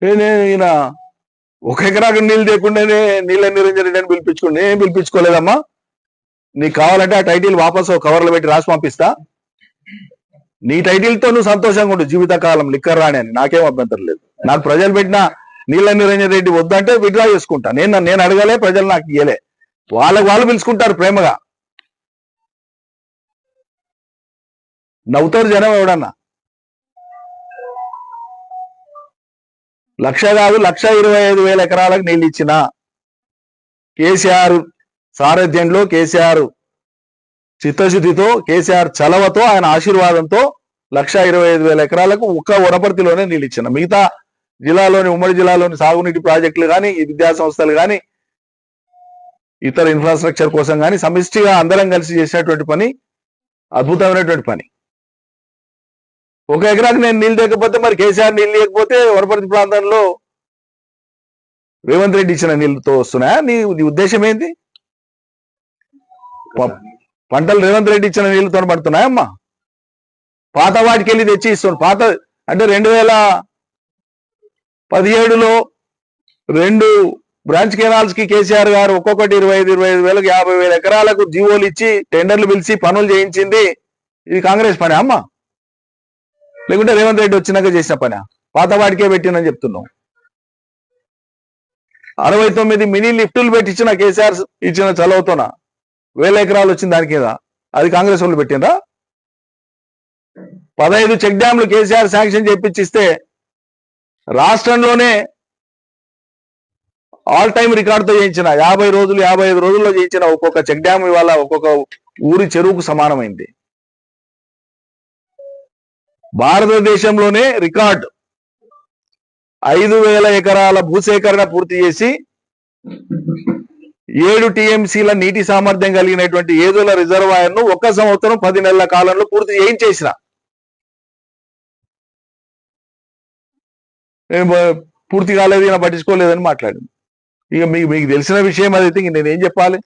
ఈయన ఒక ఎకరాకు నీళ్ళు లేకుండానే నీళ్ళ నిరంజన్ రెడ్డి అని పిలిపించుకోండి. నేను పిలిపించుకోలేదమ్మా. నీకు కావాలంటే ఆ టైటిల్ వాపసు కవర్లో పెట్టి రాసి పంపిస్తా. నీ టైటిల్తో నువ్వు సంతోషంగా ఉండు జీవితకాలం, లిక్కర్ రాణి అని. నాకేం అభ్యంతరం లేదు. నాకు ప్రజలు పెట్టిన నీళ్ళ నిరంజన్ రెడ్డి వద్దంటే విత్డ్రా చేసుకుంటా. నేను అడగలే, ప్రజలు నాకు ఇయ్యలే. వాళ్ళు పిలుచుకుంటారు ప్రేమగా. నవ్వుతారు జనం. ఎవడన్నా 1,00,000 కాదు 1,25,000 ఎకరాలకు నీళ్ళు ఇచ్చిన కేసీఆర్ సారథ్యంలో, కేసీఆర్ చిత్తశుద్ధితో, కేసీఆర్ చలవతో, ఆయన ఆశీర్వాదంతో 1,25,000 ఎకరాలకు ఒక్క వనపర్తిలోనే నీళ్ళు ఇచ్చిన. మిగతా జిల్లాలోని, ఉమ్మడి జిల్లాలోని సాగునీటి ప్రాజెక్టులు కానీ, విద్యా సంస్థలు కానీ, ఇతర ఇన్ఫ్రాస్ట్రక్చర్ కోసం కానీ సమిష్టిగా అందరం కలిసి చేసినటువంటి పని అద్భుతమైనటువంటి పని. ఒక ఎకరాకి నేను నీళ్ళు లేకపోతే, మరి కేసీఆర్ నీళ్ళు లేకపోతే వనపర్తి ప్రాంతంలో రేవంత్ రెడ్డి ఇచ్చిన నీళ్ళతో వస్తున్నాయా? నీ ఉద్దేశం ఏంటి? పంటలు రేవంత్ రెడ్డి ఇచ్చిన నీళ్ళతో పడుతున్నాయమ్మా? పాత వాటికి వెళ్ళి తెచ్చి ఇస్తున్నాడు. పాత అంటే 2017లో 2 బ్రాంచ్ కెనాల్స్ కి కేసీఆర్ గారు ఒక్కొక్కటి 25,000 50,000 ఎకరాలకు జీవోలు ఇచ్చి టెండర్లు పిలిచి పనులు చేయించింది. ఇది కాంగ్రెస్ పని అమ్మా? లేకుంటే రేవంత్ రెడ్డి వచ్చినాక చేసిన పని? పాత వాటికే పెట్టినని చెప్తున్నాం. 69 మినీ లిఫ్టులు పెట్టించిన కేసీఆర్ ఇచ్చిన చలవతోన 1,000 ఎకరాలు వచ్చింది దాని కింద. అది కాంగ్రెస్ వాళ్ళు పెట్టినరా? 15 చెక్ డ్యాంలు కేసీఆర్ శాంక్షన్ చేపించిస్తే రాష్ట్రంలోనే ఆల్ టైమ్ రికార్డుతో చేయించిన 50 రోజులు 55 రోజుల్లో చేయించిన ఒక్కొక్క చెక్ డ్యామ్ ఇవాళ ఒక్కొక్క ఊరి చెరువుకు సమానమైంది. భారతదేశంలోనే రికార్డు 5,000 ఎకరాల భూసేకరణ పూర్తి చేసి 7 టీఎంసీల నీటి సామర్థ్యం కలిగినటువంటి ఏదోల రిజర్వాయర్ ను 1 సంవత్సరం 10 నెలల కాలంలో పూర్తి చేయించేసిన. పూర్తి కాలేదు, ఈయన పట్టించుకోలేదని మాట్లాడింది. ఇక మీకు తెలిసిన విషయం అదైతే ఇంక నేనేం చెప్పాలి?